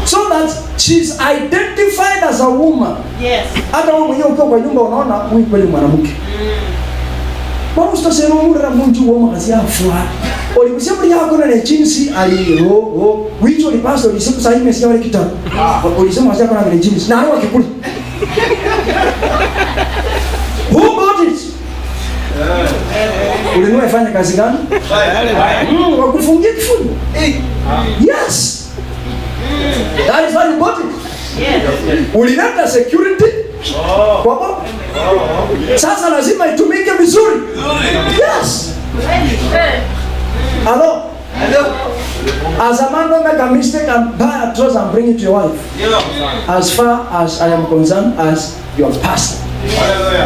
So that she's identified as a woman. Yes. Hata wewe mwenyewe ukiwa kwa nyumba unaona huyu kweli mwanamke. Bwana ustasema mura mungu wa makazi afwa. Olikusia muri yako na jinsi ali wicho ni pastor ulisema sasa hivi mesikia wale kitabu. Ulisema wazia kana vile jinsi na hawa kikuli. Who bought it? Ulinua ifanya kazi gani? Wakufungia kifungo. Yes. That is why you bought it. Yes. Ulileta security. Kwa baba. Sasa lazima itumike vizuri. Yes. Hello. As a man don't make a mistake and buy a trouser and bring it to your wife. As far as I am concerned, as your pastor.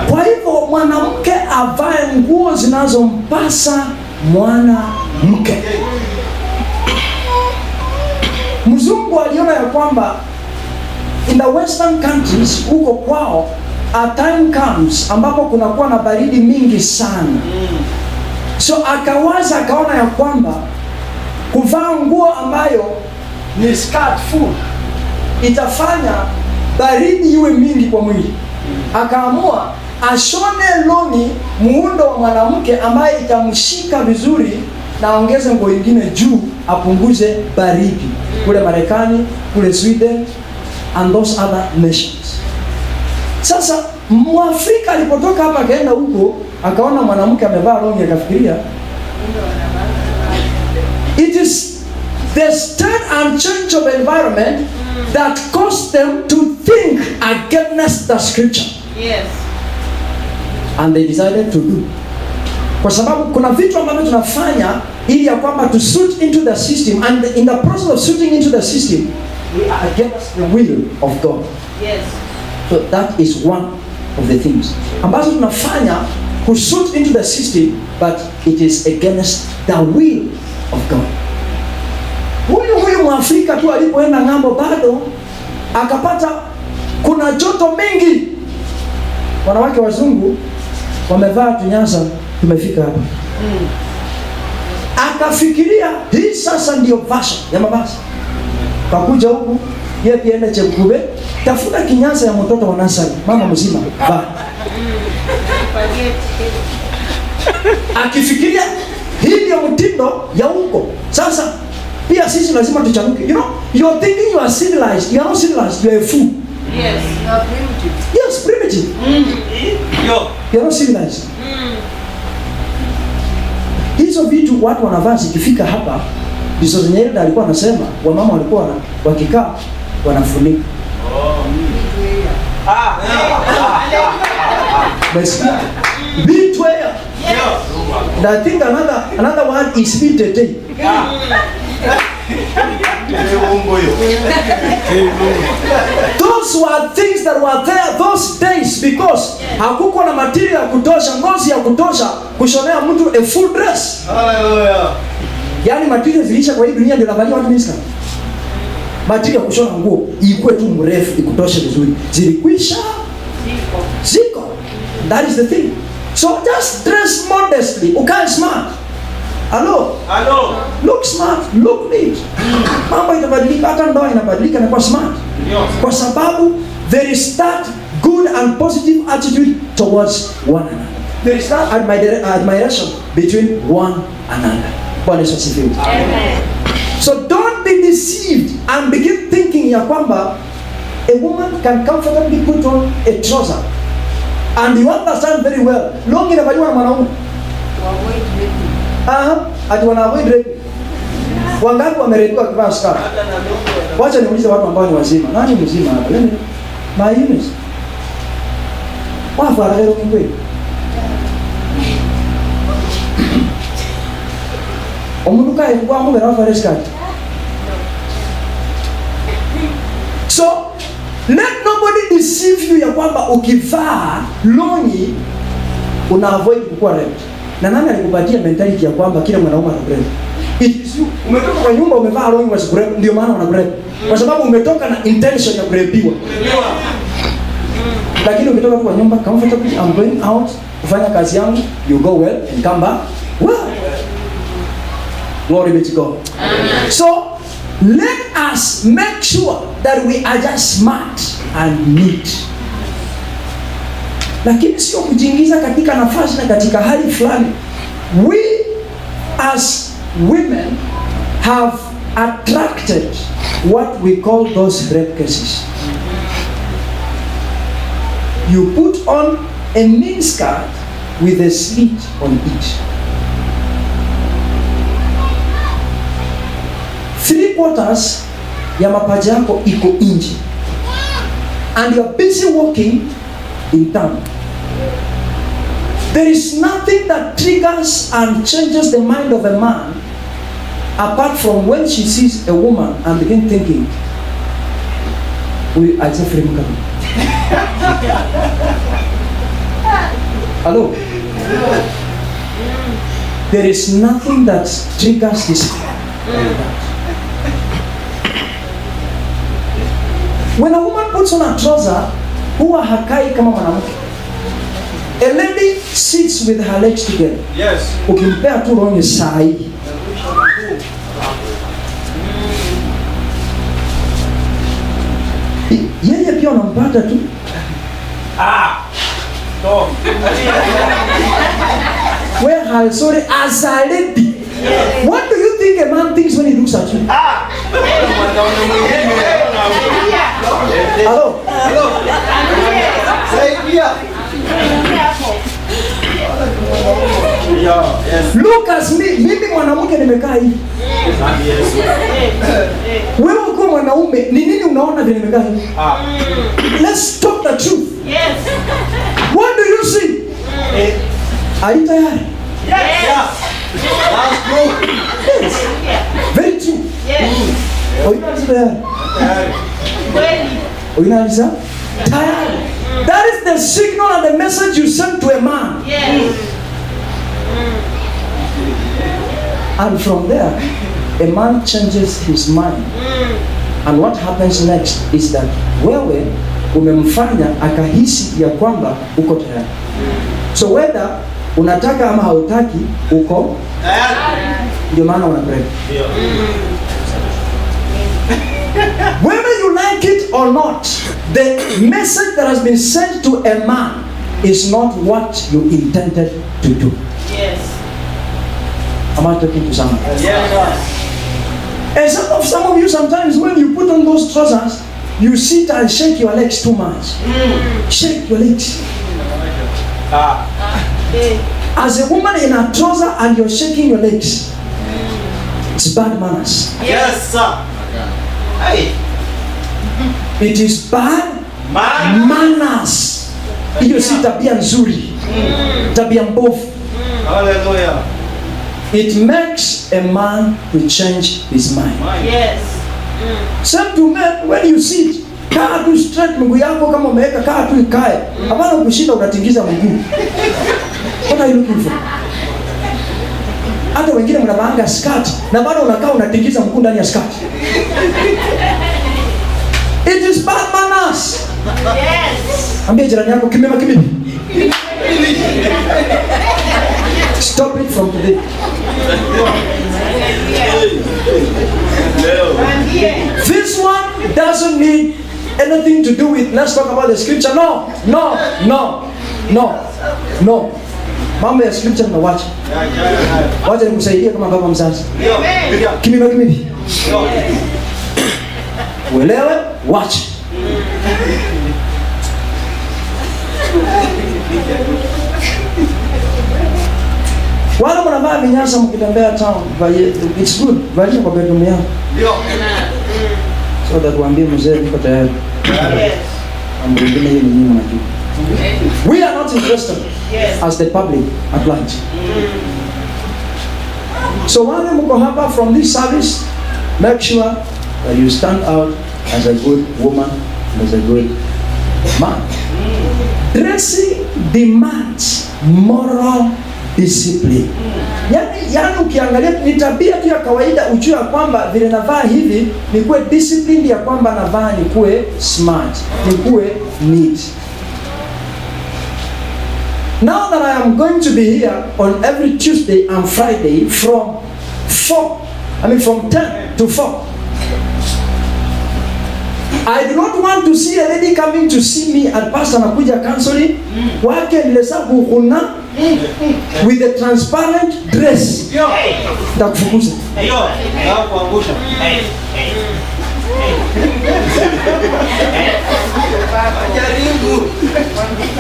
Kwa hivyo mwanamke avae nguo zinazompasa mwanamke. Mzungu aliona ya kwamba in the western countries huko kwao a time comes ambapo kunakuwa na baridi mingi sana. So akaona ya kwamba kuvaa nguo ambayo ni skirt full itafanya baridi iwe mingi kwa mwili. Akaamua ashone longi muundo wa mwanamke ambaye itamshika vizuri na ongeze nguo nyingine juu, apunguze baridi kule Marekani, kule Sweden and those other nations. Sasa Mwafrika alipotoka hapa akaenda huko akaona mwanamke amevaa longi akafikiria it is the state and change of environment that caused them to think against the scripture. Yes. And they decided to do. Kwa sababu kuna vitu ambavyo tunafanya ili ya kwamba to suit into the system, and in the process of suiting into the system we are against the will of God. Yes. So that is one of the things ambazo tunafanya to suit into the system, but it is against the will of God. Huyu Mwafrika tu alipoenda ng'ambo bado akapata kuna joto mengi. Wanawake wazungu wamevaa tunyasa, tumefika hapa. Akafikiria hii sasa ndio fashion ya mavazi. Kakuja huku yeye pia ende Chekube, tafuta kinyasa ya mtoto wa nasari, mama mzima vaa. Akifikiria hii ndio mtindo ya huko. Sasa pia sisi lazima tuchanuke. You know, you are thinking you are civilized. You are not civilized, you are a fool. Yes, you are primitive. Yes, primitive. You are not civilized. Hizo vitu watu wanavaa zikifika hapa, ndizo zenye Hilda alikuwa anasema wamama walikuwa wakikaa wanafunika. Basikia bitweya. And I think another word is bitete. Those were things that were there those days because hakukuwa na material ya kutosha, ngozi ya kutosha kushonea mtu a full dress. Hallelujah. Yaani material zilisha kwa hii dunia ndio navalia watu miska. Material kushona nguo ikuwe tu mrefu ikutoshe vizuri. Zilikwisha. Ziko. That is the thing. So just dress modestly. Ukae smart. Hello. Look smart, look neat. Mambo itabadilika, hata ndoa inabadilika na kwa smart. Kwa sababu there is that good and positive attitude towards one another. There is that admiration between one another. Bwana Yesu asifiwe. Amen. So don't be deceived and begin thinking ya kwamba a woman can comfortably put on a trouser. And you understand very well, longi inavaliwa na mwanaume. Ati wana avoid rape. Wangapi wamerepiwa kivaa skara? Wacha niulize watu ambao ni wazima. Nani mzima hapa? Yaani my unit. Wafu anarero kweli. Omuntu kae kwa mungu na fare skara. So let nobody deceive you ya kwamba ukivaa longi una avoid kukuwa raped. Na nani alikupatia mentality ya kwamba kila mwanaume anakurep? It is you. Umetoka kwa nyumba umevaa longi wasikurep, ndio maana wanakurep. Kwa sababu umetoka na intention ya kurepiwa. Lakini umetoka kwa nyumba comfortably, I'm going out kufanya kazi yangu, you go well and come back. Well. Glory be to God. So let us make sure that we are just smart and neat. Lakini sio kujiingiza katika nafasi na katika hali fulani. We as women have attracted what we call those rape cases. You put on a miniskirt with a slit on it. 3/4 ya mapaja yako iko nje. And you are busy walking in town. There is nothing that triggers and changes the mind of a man apart from when she sees a woman and begin thinking, we are just free. Hello? There is nothing that triggers this. When a woman puts on a trouser, huwa hakai kama mwanamke. A lady sits with her legs together. Yes. Ukimpea tu ronye saa hii. Yeye pia unampata tu. No. Wear her sorry as a lady. What do you think a man thinks when he looks at you? Hello? Yes. Look at me. Mimi mwanamke nimekaa hivi. Wewe uko mwanaume, ni nini unaona vile nimekaa hivi? Let's talk the truth. Yes. What do you see? Are you tired? Yeah. That's true. Yes. Very true. Yes. Tired. Tired. That is the signal and the message you send to a man. Yes. And from there, a man changes his mind. And what happens next is that wewe umemfanya akahisi ya kwamba uko tayari. So whether unataka ama hautaki, uko ndio maana unapenda. Whether you like it or not, the message that has been sent to a man is not what you intended to do. Yes. Am I talking to someone? Yes. And some of you sometimes when you put on those trousers, you sit and shake your legs too much. Shake your legs. As a woman in a trouser and you're shaking your legs, it's bad manners. Yes, sir. Hey. It is bad Man. manners. Hiyo si tabia nzuri. Tabia mbovu. Hallelujah. It makes a man to change his mind. Yes. Same to men, when you sit, kaa tu straight, mguu yako kama umeweka, kaa tu ikae. Hapana kushinda unatingiza mguu. What are you looking for? Hata wengine mnavaanga skirt na bado unakaa unatingiza mguu ndani ya skirt. It is bad manners. Yes. Ambia jirani yako kimema kimimi. Stop it from today. This one doesn't need anything to do with let's talk about the scripture. No. Mambo ya scripture na wacha. Wacha nikusaidie kama baba mzazi. Kimima kimimi. Uelewe, wacha. Wala mnavaa vinyasa mkitembea town, it's good. Valia kwa bedroom yako. So that waambie mzee niko tayari. Yes. Mambo mengine hiyo ni nyinyi mnajua. We are not interested as the public at large. So wale mko hapa from this service, make sure that you stand out as a good woman, as a good man. Dressing demands moral discipline. Yani ukiangalia ni tabia tu ya kawaida, ujue ya kwamba vile navaa hivi ni kuwe discipline ya kwamba navaa ni kuwe smart, ni kuwe neat. Now that I am going to be here on every Tuesday and Friday from 10 to 4. I do not want to see a lady coming to see me and pastor nakuja counseling wake nilesabu kuna with a transparent dress. Takufukuza. Kuangusha.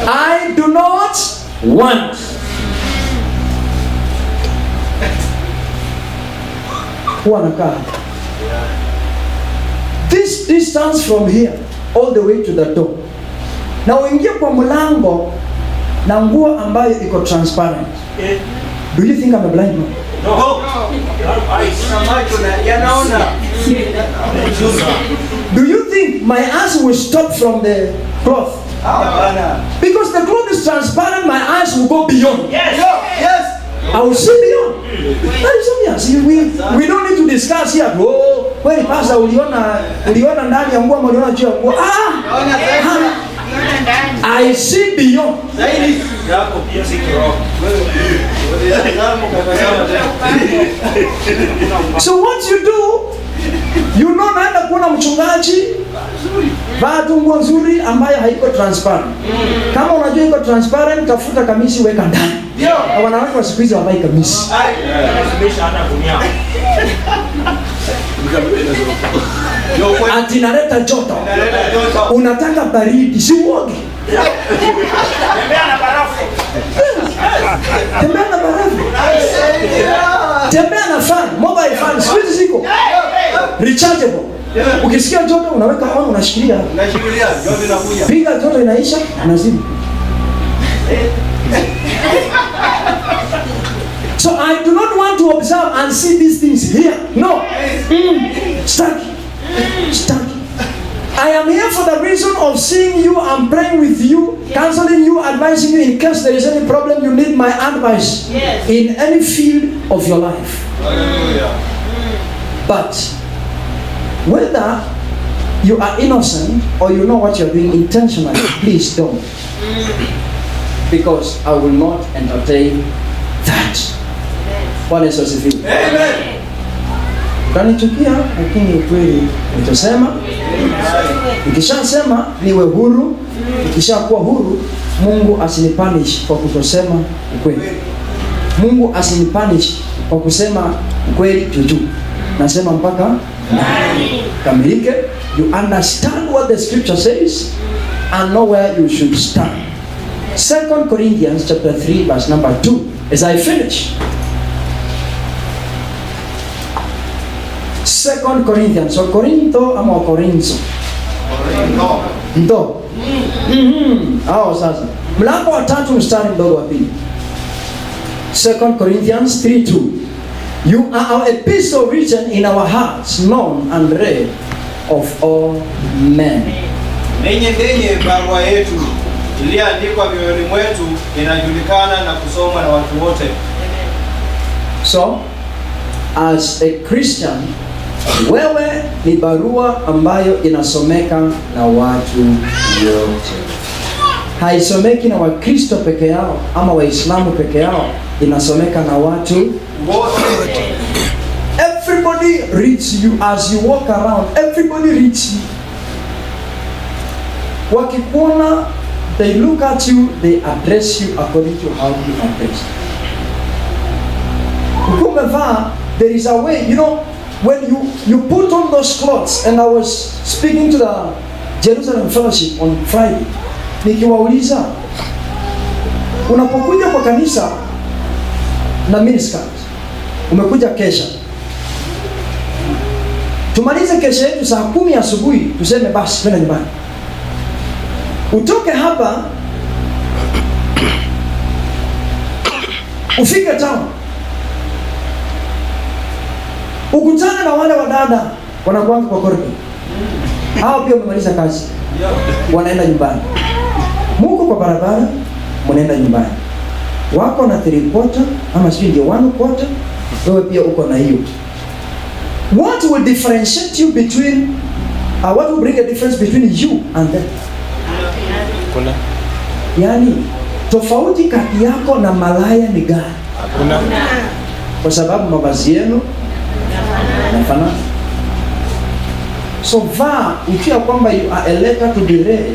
I do not want. Huwa nakaa. This distance from here all the way to the door. Na uingie kwa mlango na nguo ambayo iko transparent. Do you think I'm a blind man? No. Do you think my eyes will stop from the cloth? Because the cloth is transparent, my eyes will go beyond. Yes. I will see beyond. That is obvious. We don't need to discuss here. Oh, kweli pastor uliona ndani ya nguo ama uliona juu ya nguo? I see beyond. So what you do You know, naenda kuona mchungaji, vaa tu nguo nzuri ambayo haiko transparent. Kama unajua iko transparent, tafuta kamisi weka ndani. Na wanawake wa siku hizi hawavai kamisi. Ati inaleta joto. Unataka baridi, si uoge. Tembea na barafu. Tembea na barafu. Tembea na fan, mobile fan, siku ziko rechargeable. Ukisikia joto unaweka on, unashikilia. Unashikilia, joto inakuja. Piga joto inaisha, unazima. So I do not want to observe and see these things here. No. Stuck. I am here for the reason of seeing you and praying with you, counseling you, advising you in case there is any problem you need my advice in any field of your life. Hallelujah. But whether you are innocent or you know what you are doing intentionally, please don't. Because I will not entertain that. Bwana Yesu asifiwe. Amen. Utanichukia, lakini ukweli nitasema. Nikishasema niwe huru, nikishakuwa huru, Mungu asinipunish kwa kutosema ukweli. Mungu asinipunish kwa kusema ukweli juju. Nasema mpaka kamilike. You understand what the scripture says and know where you should stand. 2 Corinthians chapter 3 verse number 2. As I finish, 2 Corinthians, so Korinto ama Korinzo. Ndo. Hao sasa. Mlango wa 3 mstari mdogo wa pili. 2 Corinthians 3:2. You are our epistle written in our hearts, known and read of all men. Ninyi ndiye barua yetu iliyoandikwa mioyoni mwetu, inajulikana na kusomwa na watu wote. So, as a Christian, wewe ni barua ambayo inasomeka na watu wote. Haisomeki na Wakristo peke yao ama Waislamu peke yao, inasomeka na watu Wote. Everybody reads you as you walk around. Everybody reads you. Wakikuona, they look at you, they address you according to how you address. Ukumevaa, there is a way, you know, when you put on those clothes, and I was speaking to the Jerusalem Fellowship on Friday, nikiwauliza, unapokuja kwa kanisa na miniskirt, umekuja kesha, tumalize kesha yetu saa 10 asubuhi, tuseme basi twende nyumbani. Utoke hapa ufike town, ukutane na wale wadada wanakuanga kwa corridor. Hao pia wamemaliza kazi, wanaenda nyumbani. Muko kwa barabara, mnaenda nyumbani. Wako na 3/4 ama sio ndio 1/4, wewe pia uko na hiyo. What will differentiate you between what will bring a difference between you and them? Kuna. Yani tofauti kati yako na malaya ni gani? Kuna. Kwa sababu mavazi yenu yanafanana. So vaa ukiwa kwamba you are a letter to be read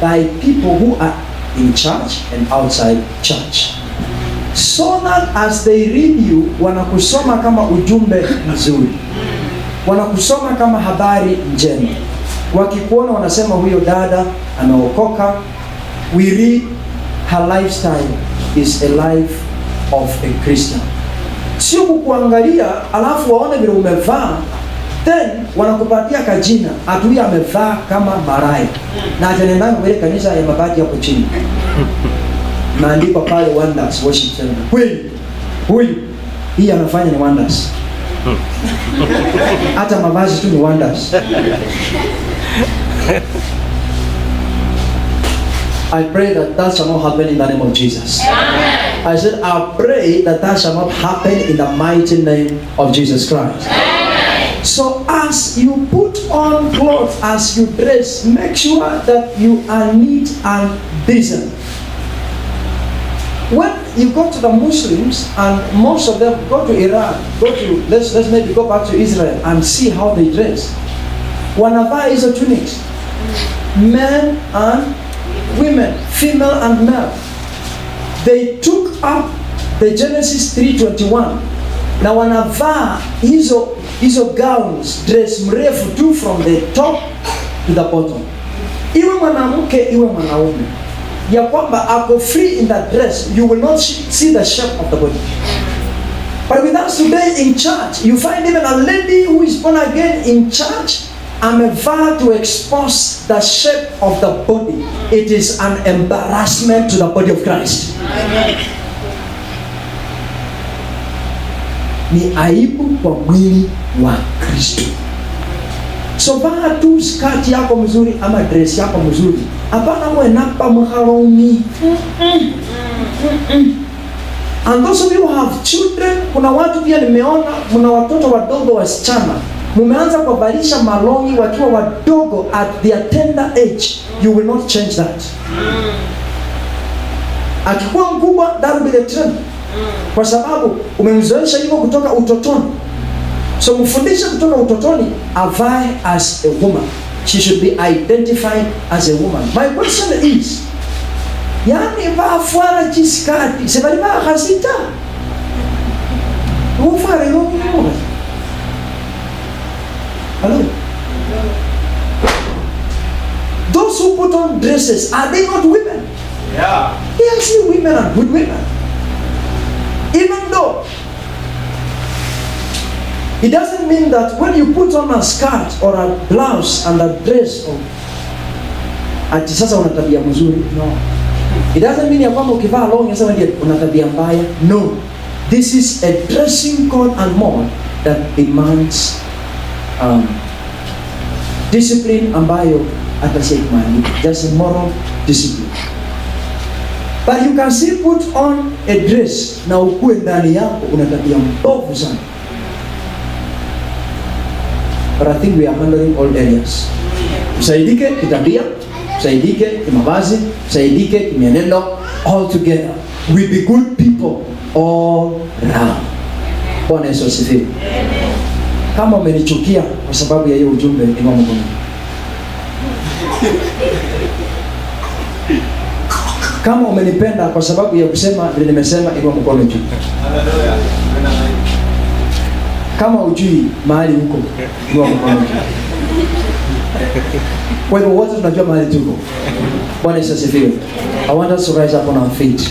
by people who are in church and outside church, so that as they read you, wanakusoma kama ujumbe mzuri, wanakusoma kama habari njema. Wakikuona wanasema huyo dada ameokoka. We read her lifestyle is a life of a Christian. Sio kukuangalia alafu waone vile umevaa, then wanakupatia kajina atuye amevaa kama marai na atanendana kwa ile kanisa ya mabati hapo chini. Maandiko pale Wonders Worship Center. Huyu hii anafanya ni wonders. Hata mavazi tu ni wonders. I pray that shall not happen in the name of Jesus. Amen. I said, I pray that shall not happen in the mighty name of Jesus Christ. Amen. So as you put on clothes, as you dress, make sure that you are neat and decent. when you go to the Muslims, and most of them go to Iran, let's maybe go back to Israel and see how they dress. Wanavaa hizo tunics, men and women, female and male. They took up the Genesis 3:21. Na wanavaa hizo gowns, dress mrefu tu from the top to the bottom. Iwe mwanamke iwe mwanaume, ya kwamba ako free in that dress, you will not see the shape of the body. But with us today in church, you find even a lady who is born again in church amevaa to expose the shape of the body. It is an embarrassment to the body of Christ. Amen. Ni aibu kwa mwili wa Kristo. So vaa tu skirt yako mzuri ama dress yako mzuri. Hapana mwe napa mhaloni. And those of you who have children, kuna watu pia nimeona mna watoto wadogo wasichana. Mumeanza kuvalisha malongi wakiwa wadogo at their tender age. You will not change that. Akikuwa mkubwa, that will be the trend. Kwa sababu umemzoesha hivyo kutoka utotoni. So mfundishe kutoka utotoni avae as a woman. She should be identified as a woman. My question is, yani vaa fuara jiskati, sebali vaa khasita. Ufare longi longi. Hello? Those who put on dresses, are they not women? Yeah. Yes, women are good women. Even though it doesn't mean that when you put on a skirt or a blouse and a dress or ati sasa una tabia mzuri. No. It doesn't mean ya kwamba ukivaa long sasa wewe una tabia mbaya. No. This is a dressing code and mode that demands discipline ambayo atasemani. Just a moral discipline. But you can still put on a dress na ukue ndani yako una tabia mbovu sana. But I think we are handling all areas. Usaidike kitabia, usaidike kimavazi, usaidike kimienendo, all together. We be good people all round. Bwana Yesu asifiwe. Kama umenichukia kwa sababu ya hiyo ujumbe, inua mkono. Kama umenipenda kwa sababu ya kusema vile nimesema, inua mkono juu. Hallelujah. Kama ujui mahali huko, inua mkono juu. Kwa hivyo wote tunajua mahali tuko. Bwana Yesu asifiwe. I want us to rise up on our feet.